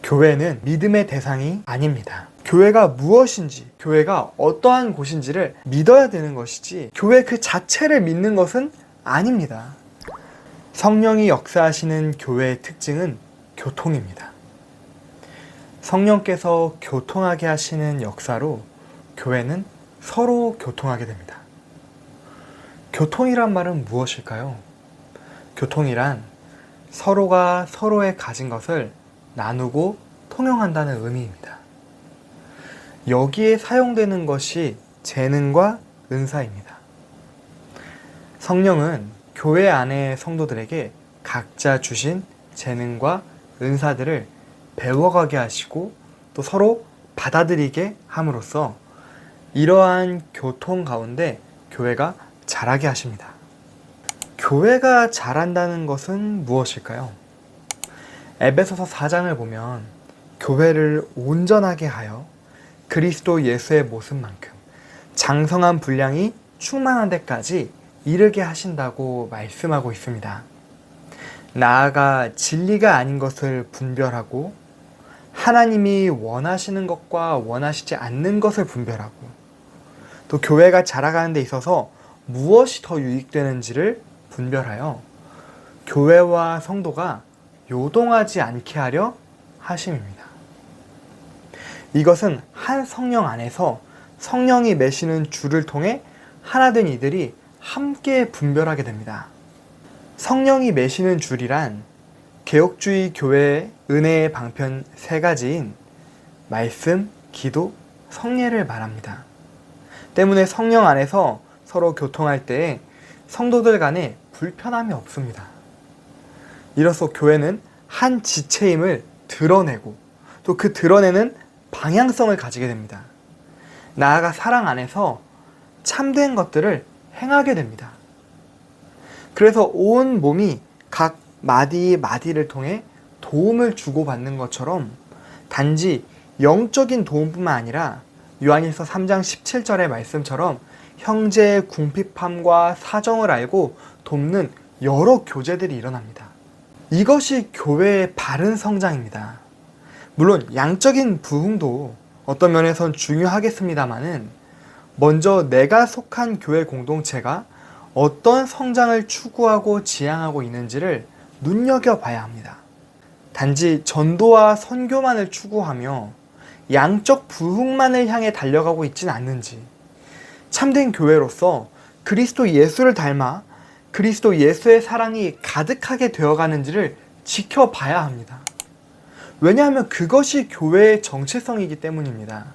교회는 믿음의 대상이 아닙니다. 교회가 무엇인지, 교회가 어떠한 곳인지를 믿어야 되는 것이지 교회 그 자체를 믿는 것은 아닙니다. 성령이 역사하시는 교회의 특징은 교통입니다. 성령께서 교통하게 하시는 역사로 교회는 서로 교통하게 됩니다. 교통이란 말은 무엇일까요? 교통이란 서로가 서로의 가진 것을 나누고 통용한다는 의미입니다. 여기에 사용되는 것이 재능과 은사입니다. 성령은 교회 안의 성도들에게 각자 주신 재능과 은사들을 배워가게 하시고 또 서로 받아들이게 함으로써 이러한 교통 가운데 교회가 자라게 하십니다. 교회가 자란다는 것은 무엇일까요? 에베소서 4장을 보면 교회를 온전하게 하여 그리스도 예수의 모습만큼 장성한 분량이 충만한 데까지 이르게 하신다고 말씀하고 있습니다. 나아가 진리가 아닌 것을 분별하고 하나님이 원하시는 것과 원하시지 않는 것을 분별하고 또 교회가 자라가는 데 있어서 무엇이 더 유익되는지를 분별하여 교회와 성도가 요동하지 않게 하려 하심입니다. 이것은 한 성령 안에서 성령이 매시는 줄을 통해 하나 된 이들이 함께 분별하게 됩니다. 성령이 매시는 줄이란 개혁주의 교회의 은혜의 방편 3가지인 말씀, 기도, 성례를 말합니다. 때문에 성령 안에서 서로 교통할 때에 성도들 간에 불편함이 없습니다. 이로써 교회는 한 지체임을 드러내고 또 그 드러내는 방향성을 가지게 됩니다. 나아가 사랑 안에서 참된 것들을 행하게 됩니다. 그래서 온 몸이 각 마디를 통해 도움을 주고받는 것처럼 단지 영적인 도움뿐만 아니라 요한일서 3장 17절의 말씀처럼 형제의 궁핍함과 사정을 알고 돕는 여러 교제들이 일어납니다. 이것이 교회의 바른 성장입니다. 물론 양적인 부흥도 어떤 면에선 중요하겠습니다마는 먼저 내가 속한 교회 공동체가 어떤 성장을 추구하고 지향하고 있는지를 눈여겨봐야 합니다. 단지 전도와 선교만을 추구하며 양적 부흥만을 향해 달려가고 있진 않는지, 참된 교회로서 그리스도 예수를 닮아 그리스도 예수의 사랑이 가득하게 되어가는지를 지켜봐야 합니다. 왜냐하면 그것이 교회의 정체성이기 때문입니다.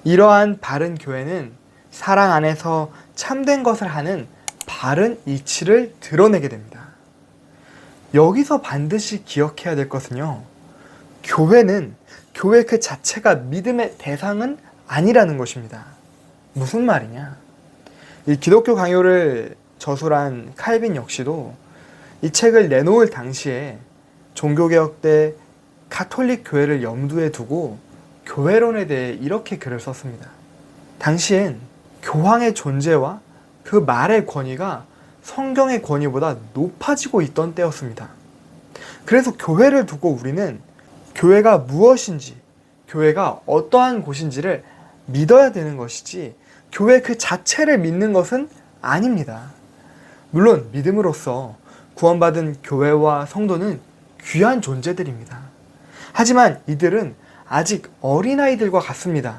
이러한 바른 교회는 사랑 안에서 참된 것을 하는 바른 이치를 드러내게 됩니다. 여기서 반드시 기억해야 될 것은요, 교회 그 자체가 믿음의 대상은 아니라는 것입니다. 무슨 말이냐? 이 기독교 강요를 저술한 칼빈 역시도 이 책을 내놓을 당시에 종교개혁 때 가톨릭 교회를 염두에 두고 교회론에 대해 이렇게 글을 썼습니다. 당시엔 교황의 존재와 그 말의 권위가 성경의 권위보다 높아지고 있던 때였습니다. 그래서 교회를 두고 우리는 교회가 무엇인지, 교회가 어떠한 곳인지를 믿어야 되는 것이지 교회 그 자체를 믿는 것은 아닙니다. 물론 믿음으로써 구원받은 교회와 성도는 귀한 존재들입니다. 하지만 이들은 아직 어린아이들과 같습니다.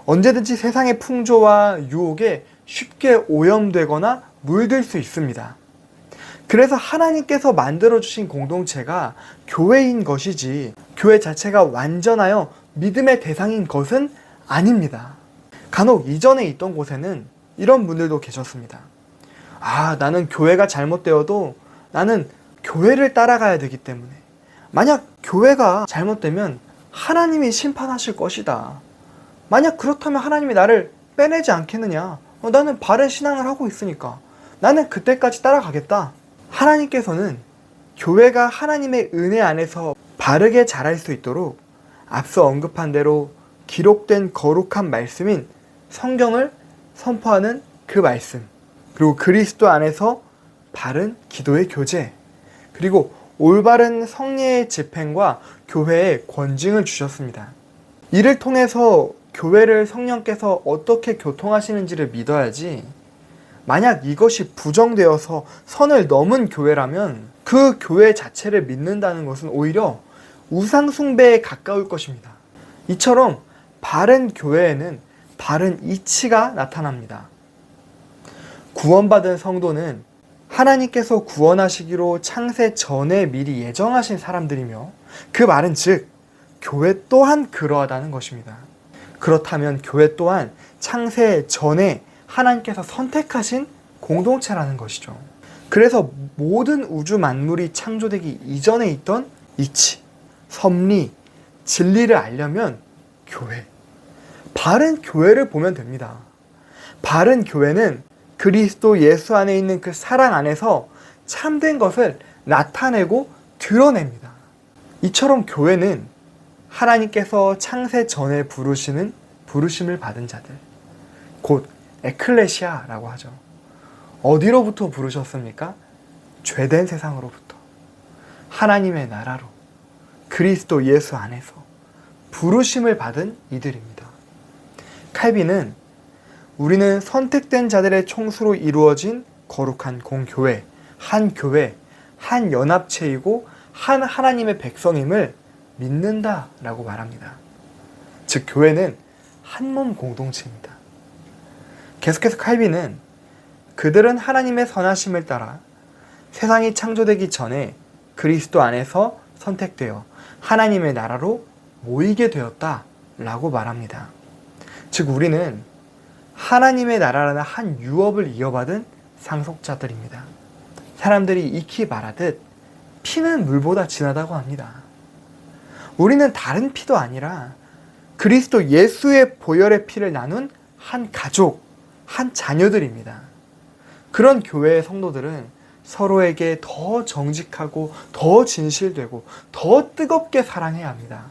언제든지 세상의 풍조와 유혹에 쉽게 오염되거나 물들 수 있습니다. 그래서 하나님께서 만들어주신 공동체가 교회인 것이지 교회 자체가 완전하여 믿음의 대상인 것은 아닙니다. 간혹 이전에 있던 곳에는 이런 분들도 계셨습니다. 나는 교회가 잘못되어도 나는 교회를 따라가야 되기 때문에 만약 교회가 잘못되면 하나님이 심판하실 것이다. 만약 그렇다면 하나님이 나를 빼내지 않겠느냐? 나는 바른 신앙을 하고 있으니까 나는 그때까지 따라가겠다. 하나님께서는 교회가 하나님의 은혜 안에서 바르게 자랄 수 있도록 앞서 언급한 대로 기록된 거룩한 말씀인 성경을 선포하는 그 말씀, 그리고 그리스도 안에서 바른 기도의 교제, 그리고 올바른 성례의 집행과 교회에 권징을 주셨습니다. 이를 통해서 교회를 성령께서 어떻게 교통하시는지를 믿어야지, 만약 이것이 부정되어서 선을 넘은 교회라면 그 교회 자체를 믿는다는 것은 오히려 우상숭배에 가까울 것입니다. 이처럼 바른 교회에는 바른 이치가 나타납니다. 구원받은 성도는 하나님께서 구원하시기로 창세 전에 미리 예정하신 사람들이며, 그 말은 즉 교회 또한 그러하다는 것입니다. 그렇다면 교회 또한 창세 전에 하나님께서 선택하신 공동체라는 것이죠. 그래서 모든 우주 만물이 창조되기 이전에 있던 이치, 섭리, 진리를 알려면 교회, 바른 교회를 보면 됩니다. 바른 교회는 그리스도 예수 안에 있는 그 사랑 안에서 참된 것을 나타내고 드러냅니다. 이처럼 교회는 하나님께서 창세 전에 부르시는 부르심을 받은 자들, 곧 에클레시아라고 하죠. 어디로부터 부르셨습니까? 죄된 세상으로부터 하나님의 나라로 그리스도 예수 안에서 부르심을 받은 이들입니다. 칼빈은 우리는 선택된 자들의 총수로 이루어진 거룩한 공교회, 한 교회, 한 연합체이고 한 하나님의 백성임을 믿는다라고 말합니다. 즉 교회는 한 몸 공동체입니다. 계속해서 칼빈은 그들은 하나님의 선하심을 따라 세상이 창조되기 전에 그리스도 안에서 선택되어 하나님의 나라로 모이게 되었다라고 말합니다. 즉 우리는 하나님의 나라라는 한 유업을 이어받은 상속자들입니다. 사람들이 익히 말하듯 피는 물보다 진하다고 합니다. 우리는 다른 피도 아니라 그리스도 예수의 보혈의 피를 나눈 한 가족, 한 자녀들입니다. 그런 교회의 성도들은 서로에게 더 정직하고 더 진실되고 더 뜨겁게 사랑해야 합니다.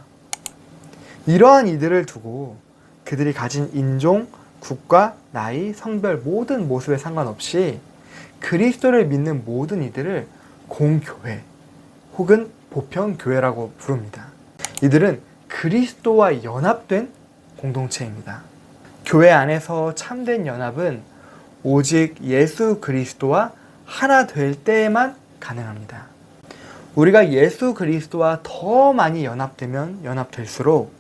이러한 이들을 두고 그들이 가진 인종, 국가, 나이, 성별 모든 모습에 상관없이 그리스도를 믿는 모든 이들을 공교회 혹은 보편교회라고 부릅니다. 이들은 그리스도와 연합된 공동체입니다. 교회 안에서 참된 연합은 오직 예수 그리스도와 하나 될 때에만 가능합니다. 우리가 예수 그리스도와 더 많이 연합되면 연합될수록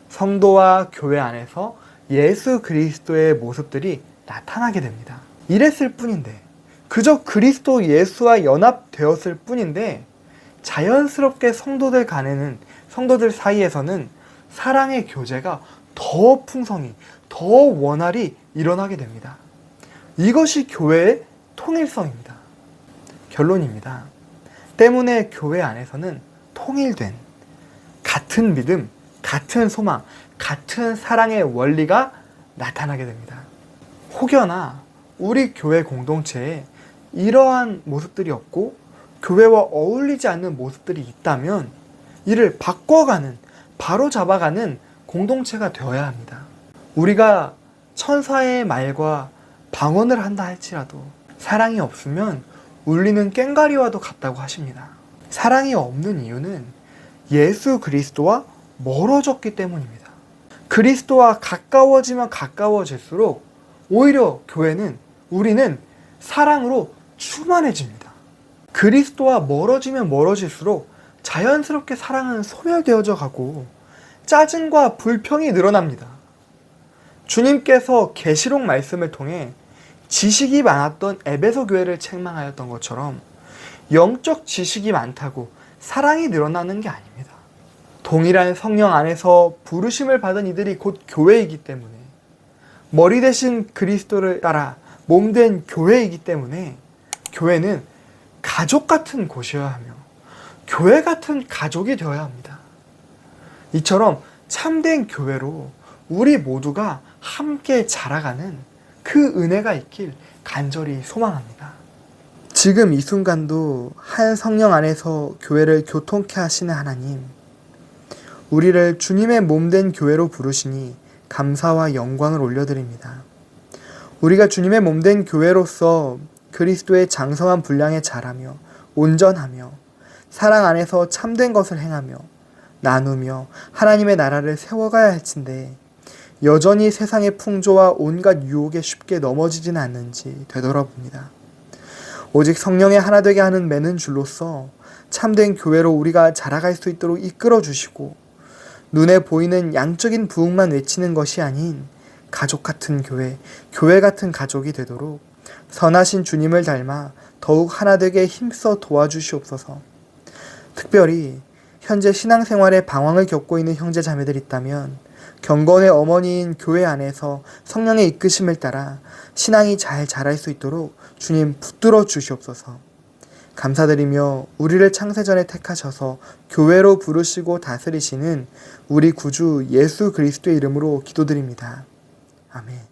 성도와 교회 안에서 예수 그리스도의 모습들이 나타나게 됩니다. 이랬을 뿐인데, 그저 그리스도 예수와 연합되었을 뿐인데 자연스럽게 성도들 간에는, 성도들 사이에서는 사랑의 교제가 더 풍성히, 더 원활히 일어나게 됩니다. 이것이 교회의 통일성입니다. 결론입니다. 때문에 교회 안에서는 통일된 같은 믿음, 같은 소망, 같은 사랑의 원리가 나타나게 됩니다. 혹여나 우리 교회 공동체에 이러한 모습들이 없고 교회와 어울리지 않는 모습들이 있다면 이를 바꿔가는, 바로잡아가는 공동체가 되어야 합니다. 우리가 천사의 말과 방언을 한다 할지라도 사랑이 없으면 울리는 꽹과리와도 같다고 하십니다. 사랑이 없는 이유는 예수 그리스도와 멀어졌기 때문입니다. 그리스도와 가까워지면 가까워질수록 오히려 교회는, 우리는 사랑으로 충만해집니다. 그리스도와 멀어지면 멀어질수록 자연스럽게 사랑은 소멸되어져 가고 짜증과 불평이 늘어납니다. 주님께서 계시록 말씀을 통해 지식이 많았던 에베소 교회를 책망하였던 것처럼 영적 지식이 많다고 사랑이 늘어나는 게 아닙니다. 동일한 성령 안에서 부르심을 받은 이들이 곧 교회이기 때문에, 머리 대신 그리스도를 따라 몸된 교회이기 때문에 교회는 가족 같은 곳이어야 하며 교회 같은 가족이 되어야 합니다. 이처럼 참된 교회로 우리 모두가 함께 자라가는 그 은혜가 있길 간절히 소망합니다. 지금 이 순간도 한 성령 안에서 교회를 교통케 하시는 하나님, 우리를 주님의 몸된 교회로 부르시니 감사와 영광을 올려드립니다. 우리가 주님의 몸된 교회로서 그리스도의 장성한 분량에 자라며 온전하며 사랑 안에서 참된 것을 행하며 나누며 하나님의 나라를 세워가야 할진데 여전히 세상의 풍조와 온갖 유혹에 쉽게 넘어지지는 않는지 되돌아봅니다. 오직 성령의 하나 되게 하는 매는 줄로서 참된 교회로 우리가 자라갈 수 있도록 이끌어 주시고 눈에 보이는 양적인 부흥만 외치는 것이 아닌 가족 같은 교회, 교회 같은 가족이 되도록 선하신 주님을 닮아 더욱 하나 되게 힘써 도와주시옵소서. 특별히 현재 신앙생활에 방황을 겪고 있는 형제 자매들이 있다면 경건의 어머니인 교회 안에서 성령의 이끄심을 따라 신앙이 잘 자랄 수 있도록 주님 붙들어 주시옵소서. 감사드리며 우리를 창세전에 택하셔서 교회로 부르시고 다스리시는 우리 구주 예수 그리스도의 이름으로 기도드립니다. 아멘.